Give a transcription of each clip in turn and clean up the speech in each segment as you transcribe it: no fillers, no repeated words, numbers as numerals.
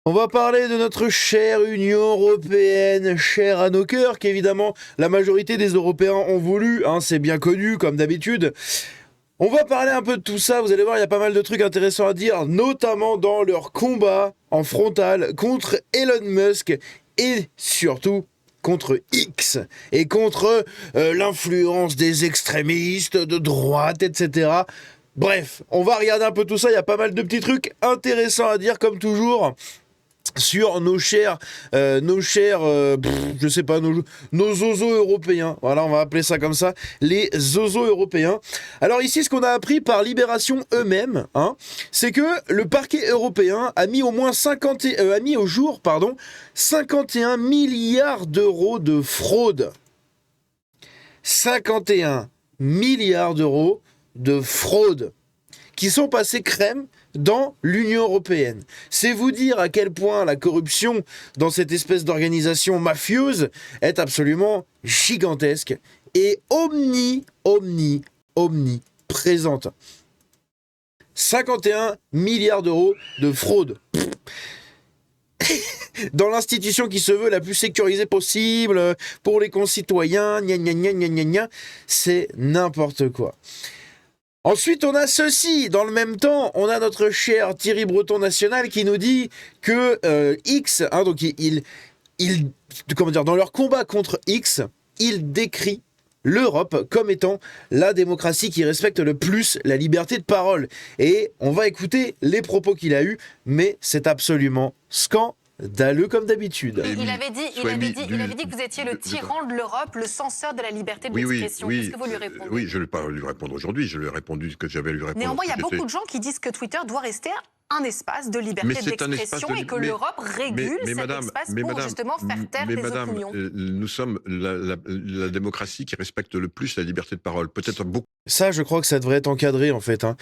On va parler de notre chère Union européenne, chère à nos cœurs, qu'évidemment la majorité des Européens ont voulu, hein, c'est bien connu comme d'habitude. On va parler un peu de tout ça, vous allez voir, il y a pas mal de trucs intéressants à dire, notamment dans leur combat en frontal contre Elon Musk et surtout contre X et contre l'influence des extrémistes de droite, etc. Bref, on va regarder un peu tout ça, il y a pas mal de petits trucs intéressants à dire comme toujours sur je sais pas, nos zozos européens. Voilà, on va appeler ça comme ça, les zozos européens. Alors ici, ce qu'on a appris par Libération eux-mêmes, hein, c'est que le parquet européen a mis a mis au jour, 51 milliards d'euros de fraude. 51 milliards d'euros de fraude qui sont passés crème dans l'Union européenne. C'est vous dire à quel point la corruption dans cette espèce d'organisation mafieuse est absolument gigantesque et omniprésente. 51 milliards d'euros de fraude. Dans l'institution qui se veut la plus sécurisée possible pour les concitoyens, c'est n'importe quoi. Ensuite, on a ceci. Dans le même temps, on a notre cher Thierry Breton National qui nous dit que X, hein, donc comment dire, dans leur combat contre X, il décrit l'Europe comme étant la démocratie qui respecte le plus la liberté de parole. Et on va écouter les propos qu'il a eus, mais c'est absolument scandaleux comme d'habitude. Il avait dit que vous étiez le tyran de l'Europe, le censeur de la liberté de l'expression. Qu'est-ce que vous lui répondez? Oui, je ne vais pas lui répondre aujourd'hui. Je lui ai répondu ce que j'avais à lui répondre. Néanmoins, il y a beaucoup de gens qui disent que Twitter doit rester un espace de liberté d'expression et que l'Europe régule cet espace pour justement faire taire les opinions. Nous sommes la démocratie qui respecte le plus la liberté de parole. Peut-être beaucoup. Ça, je crois que ça devrait être encadré, en fait. Hein.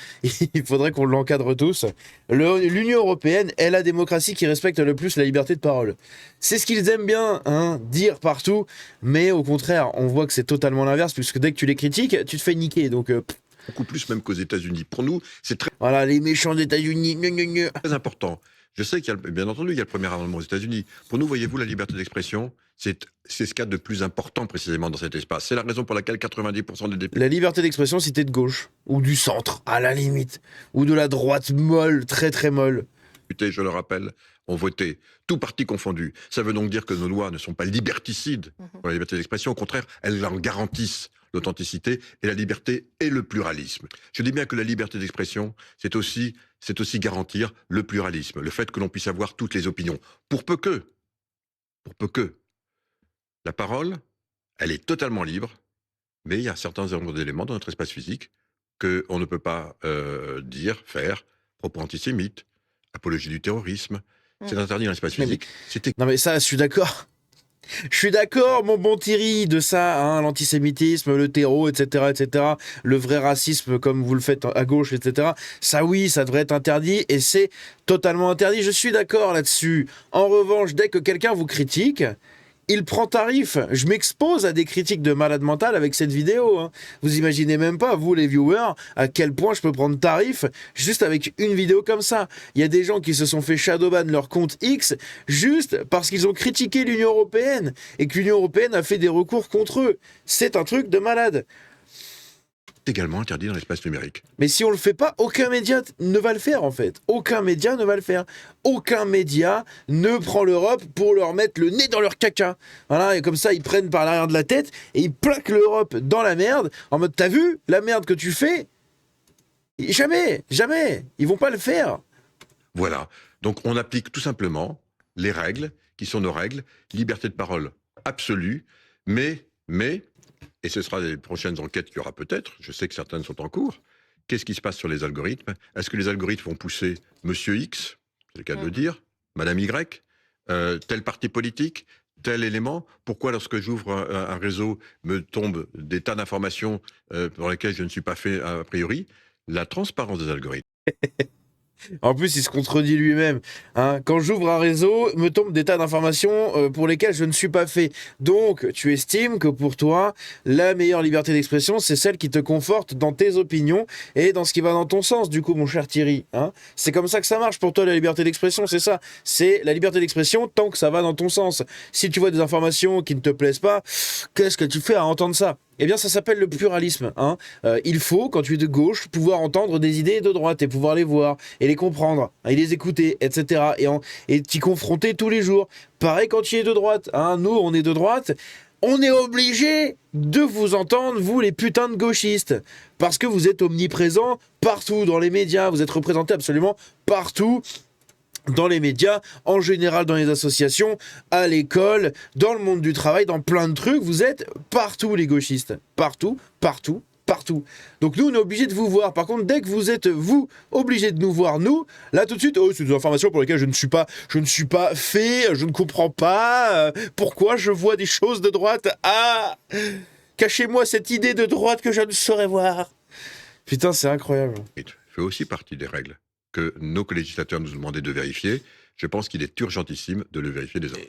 Il faudrait qu'on l'encadre tous. L'Union européenne est la démocratie qui respecte le plus la liberté de parole. C'est ce qu'ils aiment bien dire partout, mais au contraire, on voit que c'est totalement l'inverse, puisque dès que tu les critiques, tu te fais niquer. Donc, beaucoup plus même qu'aux États-Unis. Pour nous, c'est très... Voilà, les méchants d'États-Unis. Très important. Je sais qu'il y a, bien entendu, il y a le premier amendement aux États-Unis. Pour nous, voyez-vous, la liberté d'expression, c'est ce qu'il y a de plus important précisément dans cet espace. C'est la raison pour laquelle 90% des députés... La liberté d'expression, si t'es de gauche, ou du centre, à la limite, ou de la droite molle, très très molle. Je le rappelle, ont voté, tout parti confondu. Ça veut donc dire que nos lois ne sont pas liberticides pour la liberté d'expression. Au contraire, elles en garantissent l'authenticité et la liberté et le pluralisme. Je dis bien que la liberté d'expression, c'est aussi garantir le pluralisme, le fait que l'on puisse avoir toutes les opinions. Pour peu que, la parole, elle est totalement libre, mais il y a certains éléments dans notre espace physique qu'on ne peut pas dire, faire, propos antisémites, apologie du terrorisme. C'est interdit dans l'espace physique. Non mais ça, je suis d'accord. Je suis d'accord, mon bon Thierry, de ça, hein, l'antisémitisme, le terreau, etc., le vrai racisme comme vous le faites à gauche, etc. Ça oui, ça devrait être interdit et c'est totalement interdit. Je suis d'accord là-dessus. En revanche, dès que quelqu'un vous critique, il prend tarif. Je m'expose à des critiques de malade mental avec cette vidéo. Hein. Vous imaginez même pas, vous les viewers, à quel point je peux prendre tarif juste avec une vidéo comme ça. Il y a des gens qui se sont fait shadowban leur compte X juste parce qu'ils ont critiqué l'Union européenne et que l'Union européenne a fait des recours contre eux. C'est un truc de malade. Également interdit dans l'espace numérique. Mais si on le fait pas, aucun média ne va le faire en fait. Aucun média ne va le faire. Aucun média ne prend l'Europe pour leur mettre le nez dans leur caca. Voilà, et comme ça ils prennent par l'arrière de la tête et ils plaquent l'Europe dans la merde en mode t'as vu la merde que tu fais? Jamais, ils vont pas le faire. Voilà, donc on applique tout simplement les règles qui sont nos règles, liberté de parole absolue, mais et ce sera les prochaines enquêtes qu'il y aura peut-être, je sais que certaines sont en cours, qu'est-ce qui se passe sur les algorithmes? Est-ce que les algorithmes vont pousser Monsieur X, c'est le cas de le dire, Madame Y, tel parti politique, tel élément? Pourquoi lorsque j'ouvre un réseau, me tombent des tas d'informations pour lesquelles je ne suis pas fait a priori? La transparence des algorithmes. En plus, il se contredit lui-même. Hein. Quand j'ouvre un réseau, me tombent des tas d'informations pour lesquelles je ne suis pas fait. Donc, tu estimes que pour toi, la meilleure liberté d'expression, c'est celle qui te conforte dans tes opinions et dans ce qui va dans ton sens, du coup, mon cher Thierry. Hein. C'est comme ça que ça marche pour toi, la liberté d'expression, c'est ça. C'est la liberté d'expression tant que ça va dans ton sens. Si tu vois des informations qui ne te plaisent pas, qu'est-ce que tu fais à entendre ça ? Eh bien, ça s'appelle le pluralisme. Hein. Il faut, quand tu es de gauche, pouvoir entendre des idées de droite et pouvoir les voir et les comprendre et les écouter, etc. Et t'y confronter tous les jours. Pareil quand tu es de droite. Hein. Nous, on est de droite. On est obligé de vous entendre, vous, les putains de gauchistes. Parce que vous êtes omniprésents partout dans les médias. Vous êtes représentés absolument partout. Dans les médias, en général dans les associations, à l'école, dans le monde du travail, dans plein de trucs, vous êtes partout les gauchistes. Partout, partout, partout. Donc nous, on est obligés de vous voir. Par contre, dès que vous êtes, vous, obligés de nous voir, nous, là tout de suite, oh, c'est des informations pour lesquelles je ne suis pas fait, je ne comprends pas pourquoi je vois des choses de droite. Ah, cachez-moi cette idée de droite que je ne saurais voir. Putain, c'est incroyable. Il fait aussi partie des règles que nos législateurs nous ont demandé de vérifier. Je pense qu'il est urgentissime de le vérifier désormais.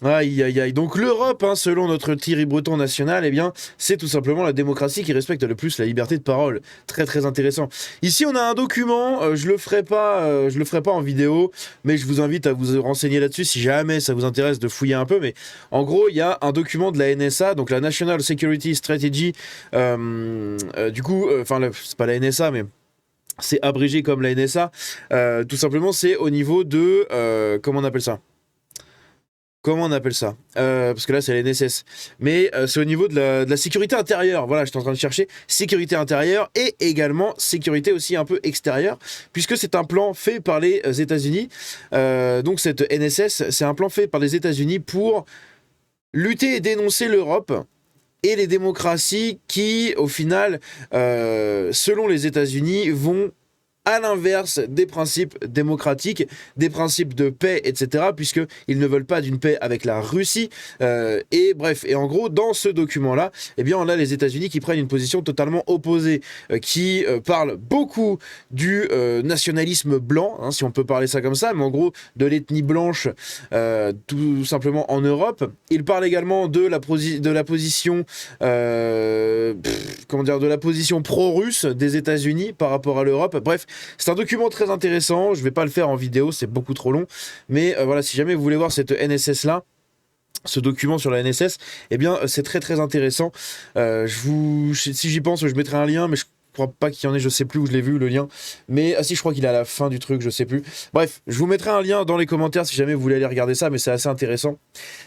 Aïe, aïe, aïe. Donc l'Europe, hein, selon notre Thierry Breton national, eh bien, c'est tout simplement la démocratie qui respecte le plus la liberté de parole. Très, très intéressant. Ici, on a un document, je le ferai pas en vidéo, mais je vous invite à vous renseigner là-dessus si jamais ça vous intéresse de fouiller un peu. Mais en gros, il y a un document de la NSA, donc la National Security Strategy. Du coup, c'est pas la NSA, mais c'est abrégé comme la NSA. Tout simplement, c'est au niveau de... comment on appelle ça ? Parce que là, c'est la NSS. Mais c'est au niveau de la sécurité intérieure. Voilà, j'étais en train de chercher. Sécurité intérieure et également sécurité aussi un peu extérieure, puisque c'est un plan fait par les États-Unis. Donc cette NSS, c'est un plan fait par les États-Unis pour lutter et dénoncer l'Europe et les démocraties qui, au final, selon les États-Unis, vont à l'inverse des principes démocratiques, des principes de paix, etc., puisqu'ils ne veulent pas d'une paix avec la Russie. Et bref, et en gros, dans ce document-là, eh bien, on a les États-Unis qui prennent une position totalement opposée, qui parlent beaucoup du nationalisme blanc, hein, si on peut parler ça comme ça, mais en gros, de l'ethnie blanche, tout simplement en Europe. Ils parlent également de la position, de la position pro-russe des États-Unis par rapport à l'Europe. Bref, c'est un document très intéressant, je vais pas le faire en vidéo, c'est beaucoup trop long, mais voilà, si jamais vous voulez voir cette NSS là, ce document sur la NSS, eh bien c'est très très intéressant. Si j'y pense, je mettrai un lien, mais je crois pas qu'il y en ait, je sais plus où je l'ai vu le lien, mais si, je crois qu'il est à la fin du truc, je sais plus. Bref, je vous mettrai un lien dans les commentaires si jamais vous voulez aller regarder ça, mais c'est assez intéressant.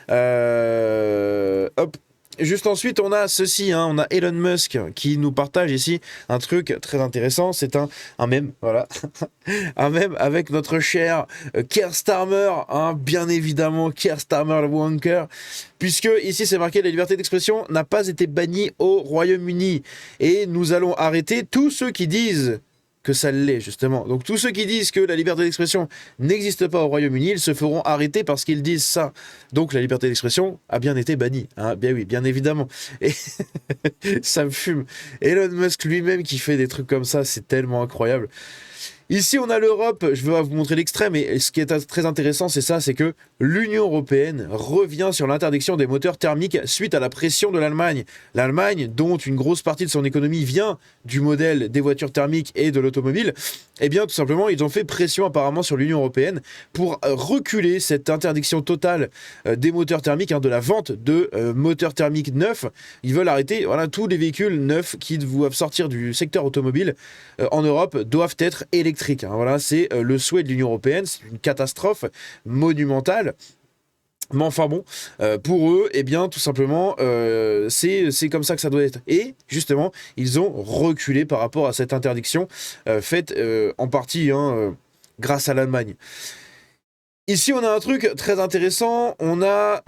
Hop. Juste ensuite, on a ceci, hein, on a Elon Musk qui nous partage ici un truc très intéressant, c'est un mème, voilà, un mème avec notre cher Keir Starmer, hein, bien évidemment, Keir Starmer le wanker, puisque ici c'est marqué la liberté d'expression n'a pas été bannie au Royaume-Uni, et nous allons arrêter tous ceux qui disent que ça l'est, justement. Donc tous ceux qui disent que la liberté d'expression n'existe pas au Royaume-Uni, ils se feront arrêter parce qu'ils disent ça. Donc la liberté d'expression a bien été bannie. Hein, bien oui, bien évidemment. Et ça me fume. Elon Musk lui-même qui fait des trucs comme ça, c'est tellement incroyable. Ici, on a l'Europe, je vais vous montrer l'extrait, mais ce qui est très intéressant, c'est ça, c'est que l'Union européenne revient sur l'interdiction des moteurs thermiques suite à la pression de l'Allemagne. L'Allemagne, dont une grosse partie de son économie vient du modèle des voitures thermiques et de l'automobile, eh bien, tout simplement, ils ont fait pression apparemment sur l'Union européenne pour reculer cette interdiction totale des moteurs thermiques, hein, de la vente de moteurs thermiques neufs. Ils veulent arrêter, voilà, tous les véhicules neufs qui doivent sortir du secteur automobile en Europe doivent être électriques. Hein, voilà, c'est le souhait de l'Union européenne, c'est une catastrophe monumentale. Mais enfin bon, pour eux, eh bien, tout simplement, c'est comme ça que ça doit être. Et justement, ils ont reculé par rapport à cette interdiction faite en partie grâce à l'Allemagne. Ici, on a un truc très intéressant. On a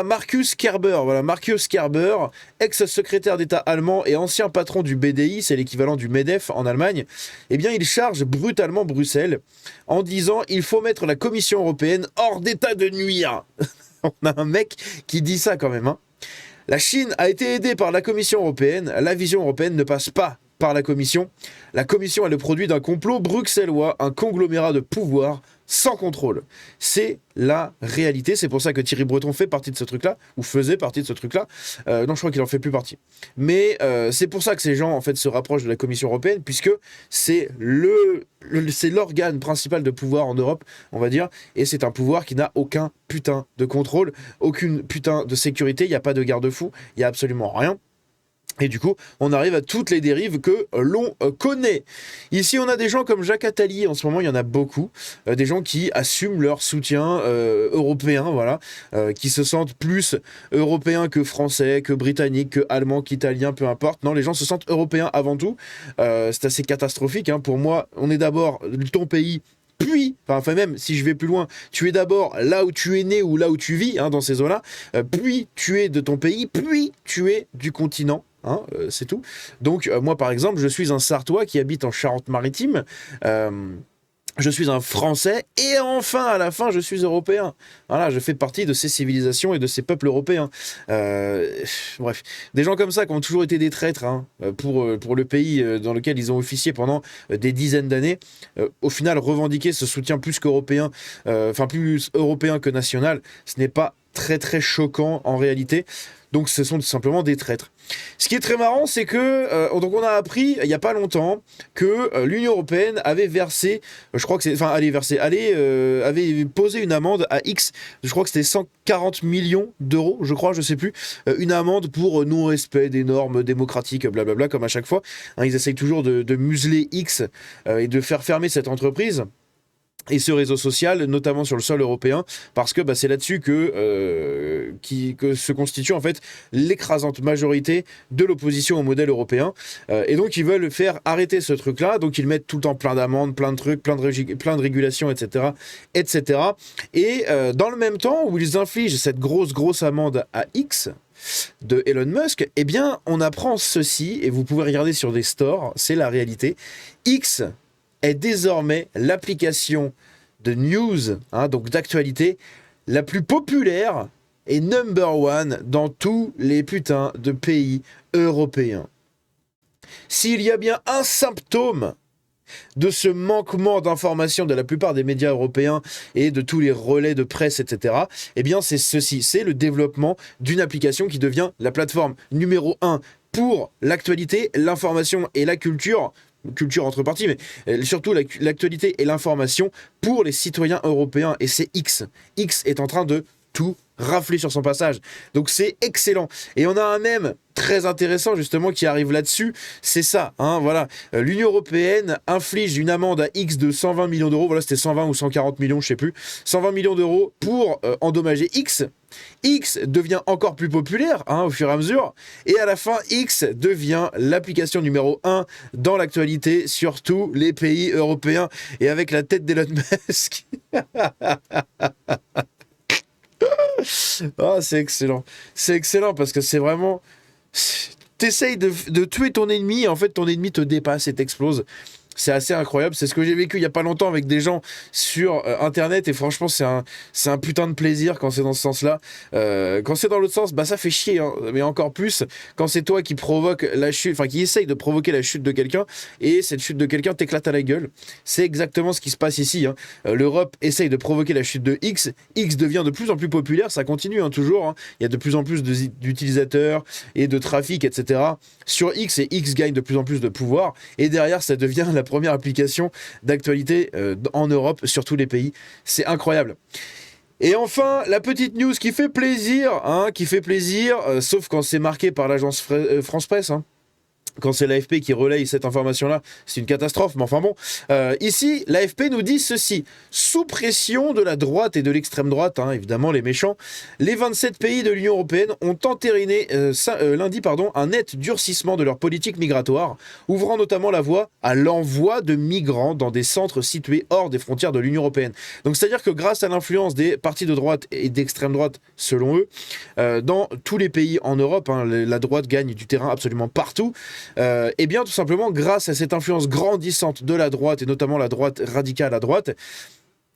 Markus Kerber. Voilà, Markus Kerber, ex-secrétaire d'État allemand et ancien patron du BDI, c'est l'équivalent du MEDEF en Allemagne. Eh bien, il charge brutalement Bruxelles en disant il faut mettre la Commission européenne hors d'état de nuire. On a un mec qui dit ça quand même. Hein. La Chine a été aidée par la Commission européenne. La vision européenne ne passe pas par la Commission. La Commission est le produit d'un complot bruxellois, un conglomérat de pouvoir sans contrôle. C'est la réalité. C'est pour ça que Thierry Breton fait partie de ce truc-là, ou faisait partie de ce truc-là. Non, je crois qu'il en fait plus partie. Mais c'est pour ça que ces gens, en fait, se rapprochent de la Commission européenne, puisque c'est c'est l'organe principal de pouvoir en Europe, on va dire, et c'est un pouvoir qui n'a aucun putain de contrôle, aucune putain de sécurité, il n'y a pas de garde-fou, il n'y a absolument rien. Et du coup, on arrive à toutes les dérives que l'on connaît. Ici, on a des gens comme Jacques Attali, en ce moment, il y en a beaucoup. Des gens qui assument leur soutien européen, voilà. Qui se sentent plus européens que français, que britanniques, que allemands, qu'italiens, peu importe. Non, les gens se sentent européens avant tout. C'est assez catastrophique, hein. Pour moi, on est d'abord ton pays, puis, enfin même si je vais plus loin, tu es d'abord là où tu es né ou là où tu vis, hein, dans ces zones-là, puis tu es de ton pays, puis tu es du continent. Hein, c'est tout. Donc moi par exemple je suis un Sartois qui habite en Charente-Maritime, je suis un Français et enfin à la fin je suis européen. Voilà, je fais partie de ces civilisations et de ces peuples européens. Bref, des gens comme ça qui ont toujours été des traîtres, hein, pour le pays dans lequel ils ont officié pendant des dizaines d'années, au final revendiquer ce soutien plus qu'européen, plus européen que national, ce n'est pas très très choquant en réalité. Donc ce sont tout simplement des traîtres. Ce qui est très marrant, c'est que donc on a appris il n'y a pas longtemps que l'Union européenne avait versé, avait posé une amende à X, je crois que c'était 140 millions d'euros, je crois, je sais plus, une amende pour non-respect des normes démocratiques, blablabla, comme à chaque fois. Hein, ils essayent toujours de museler X et de faire fermer cette entreprise et ce réseau social, notamment sur le sol européen, parce que c'est là-dessus que se constitue en fait l'écrasante majorité de l'opposition au modèle européen. Et donc ils veulent faire arrêter ce truc-là, donc ils mettent tout le temps plein d'amendes, plein de trucs, plein de régulations, etc. etc. Et dans le même temps où ils infligent cette grosse amende à X de Elon Musk, eh bien on apprend ceci, et vous pouvez regarder sur des stores, c'est la réalité. X est désormais l'application de news, hein, donc d'actualité, la plus populaire et number one dans tous les putains de pays européens. S'il y a bien un symptôme de ce manquement d'information de la plupart des médias européens et de tous les relais de presse, etc., eh bien c'est ceci, c'est le développement d'une application qui devient la plateforme numéro 1 pour l'actualité, l'information et la culture entre parties, mais surtout l'actualité et l'information pour les citoyens européens, et c'est X. X est en train de tout rafler sur son passage. Donc c'est excellent. Et on a un mème très intéressant justement qui arrive là-dessus, c'est ça, hein, voilà. L'Union européenne inflige une amende à X de 120 millions d'euros, voilà, c'était 120 ou 140 millions, je sais plus, 120 millions d'euros pour endommager X. X devient encore plus populaire, hein, au fur et à mesure, et à la fin, X devient l'application numéro 1 dans l'actualité sur tous les pays européens, et avec la tête d'Elon Musk. Ah, c'est excellent. C'est excellent parce que c'est vraiment... T'essayes de tuer ton ennemi, et en fait ton ennemi te dépasse et t'explose. C'est assez incroyable, c'est ce que j'ai vécu il y a pas longtemps avec des gens sur internet, et franchement c'est un putain de plaisir quand c'est dans ce sens-là. Quand c'est dans l'autre sens, ça fait chier, hein, mais encore plus quand c'est toi qui provoque la chute, enfin qui essaye de provoquer la chute de quelqu'un, et cette chute de quelqu'un t'éclate à la gueule. C'est exactement ce qui se passe ici, hein. L'Europe essaye de provoquer la chute de X, X devient de plus en plus populaire, ça continue, hein, toujours, hein. Il y a de plus en plus d'utilisateurs et de trafic, etc. sur X, et X gagne de plus en plus de pouvoir, et derrière ça devient la première application d'actualité en Europe, sur tous les pays. C'est incroyable. Et enfin, la petite news qui fait plaisir, hein, sauf quand c'est marqué par l'agence France Presse, hein. Quand c'est l'AFP qui relaye cette information-là, c'est une catastrophe, mais enfin bon. Ici, l'AFP nous dit ceci. Sous pression de la droite et de l'extrême droite, hein, évidemment les méchants, les 27 pays de l'Union européenne ont entériné lundi un net durcissement de leur politique migratoire, ouvrant notamment la voie à l'envoi de migrants dans des centres situés hors des frontières de l'Union européenne. Donc c'est-à-dire que grâce à l'influence des partis de droite et d'extrême droite, selon eux, dans tous les pays en Europe, hein, la droite gagne du terrain absolument partout. Eh bien tout simplement grâce à cette influence grandissante de la droite, et notamment la droite radicale à droite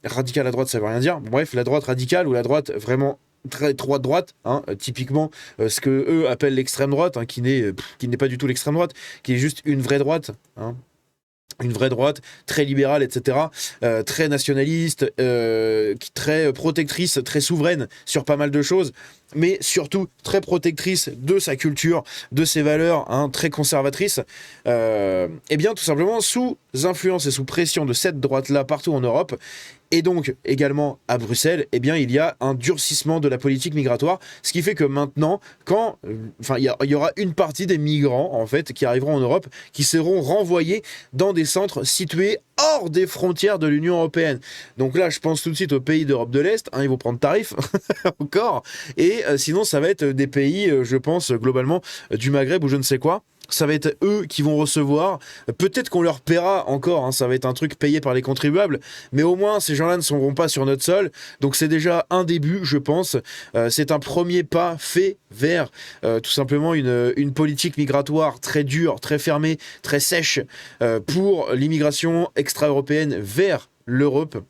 ça veut rien dire, bref, la droite radicale ou la droite vraiment très droite, hein, typiquement ce que eux appellent l'extrême droite, hein, qui n'est pas du tout l'extrême droite, qui est juste une vraie droite, hein. Une vraie droite, très libérale, etc., très nationaliste, très protectrice, très souveraine sur pas mal de choses, mais surtout très protectrice de sa culture, de ses valeurs, hein, très conservatrice. Et bien tout simplement sous influence et sous pression de cette droite-là partout en Europe, et donc également à Bruxelles, eh bien il y a un durcissement de la politique migratoire, ce qui fait que maintenant, il y aura une partie des migrants en fait qui arriveront en Europe, qui seront renvoyés dans des centres situés hors des frontières de l'Union européenne. Donc là, je pense tout de suite aux pays d'Europe de l'Est, hein, ils vont prendre tarif encore, et sinon ça va être des pays, je pense globalement du Maghreb ou je ne sais quoi. Ça va être eux qui vont recevoir. Peut-être qu'on leur paiera encore, hein, ça va être un truc payé par les contribuables, mais au moins ces gens-là ne seront pas sur notre sol. Donc c'est déjà un début, je pense. C'est un premier pas fait vers tout simplement une politique migratoire très dure, très fermée, très sèche pour l'immigration extra-européenne vers l'Europe.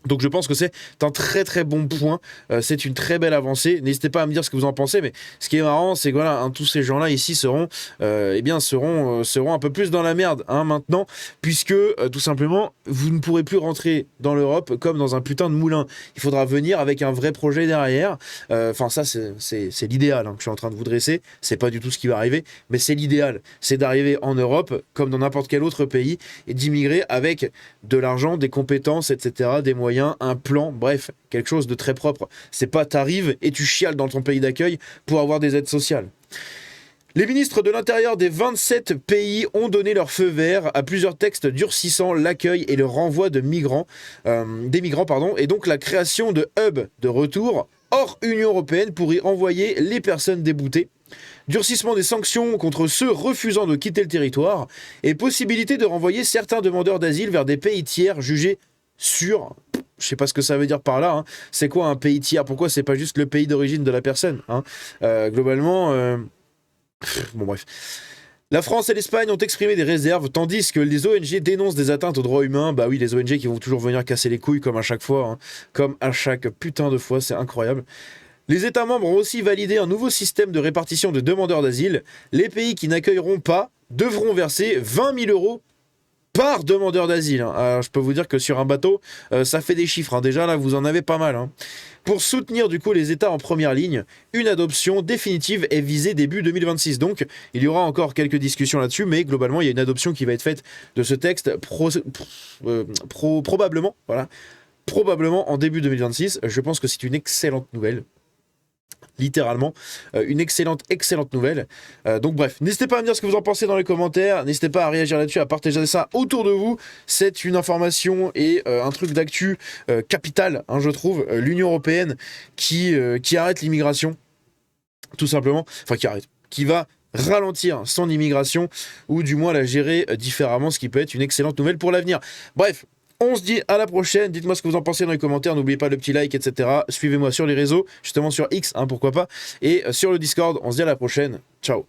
Donc je pense que c'est un très très bon point, c'est une très belle avancée. N'hésitez pas à me dire ce que vous en pensez, mais ce qui est marrant, c'est que voilà, hein, tous ces gens-là ici seront un peu plus dans la merde, hein, maintenant, puisque tout simplement, vous ne pourrez plus rentrer dans l'Europe comme dans un putain de moulin. Il faudra venir avec un vrai projet derrière. Enfin ça, c'est l'idéal, hein, que je suis en train de vous dresser. C'est pas du tout ce qui va arriver, mais c'est l'idéal. C'est d'arriver en Europe, comme dans n'importe quel autre pays, et d'immigrer avec de l'argent, des compétences, etc., des moyens, un plan, bref, quelque chose de très propre. C'est pas t'arrives et tu chiales dans ton pays d'accueil pour avoir des aides sociales. Les ministres de l'Intérieur des 27 pays ont donné leur feu vert à plusieurs textes durcissant l'accueil et le renvoi des migrants, et donc la création de hubs de retour hors Union européenne pour y envoyer les personnes déboutées. Durcissement des sanctions contre ceux refusant de quitter le territoire et possibilité de renvoyer certains demandeurs d'asile vers des pays tiers jugés sûrs. Je sais pas ce que ça veut dire par là, hein. C'est quoi un pays tiers? Pourquoi c'est pas juste le pays d'origine de la personne, hein? Globalement, bon bref. La France et l'Espagne ont exprimé des réserves, tandis que les ONG dénoncent des atteintes aux droits humains. Bah oui, les ONG qui vont toujours venir casser les couilles comme à chaque fois, hein. Comme à chaque putain de fois, c'est incroyable. Les États membres ont aussi validé un nouveau système de répartition de demandeurs d'asile. Les pays qui n'accueilleront pas devront verser 20 000 € par demandeur d'asile, hein. Alors, je peux vous dire que sur un bateau, ça fait des chiffres, hein. Déjà là, vous en avez pas mal, hein. Pour soutenir du coup les États en première ligne, une adoption définitive est visée début 2026. Donc, il y aura encore quelques discussions là-dessus, mais globalement, il y a une adoption qui va être faite de ce texte probablement en début 2026. Je pense que c'est une excellente nouvelle. Littéralement, une excellente nouvelle. Donc bref, n'hésitez pas à me dire ce que vous en pensez dans les commentaires, n'hésitez pas à réagir là-dessus, à partager ça autour de vous. C'est une information et un truc d'actu capital, hein, je trouve, l'Union européenne qui arrête l'immigration, tout simplement, qui va ralentir son immigration, ou du moins la gérer différemment, ce qui peut être une excellente nouvelle pour l'avenir. Bref, on se dit à la prochaine, dites-moi ce que vous en pensez dans les commentaires, n'oubliez pas le petit like, etc. Suivez-moi sur les réseaux, justement sur X, hein, pourquoi pas, et sur le Discord, on se dit à la prochaine, ciao.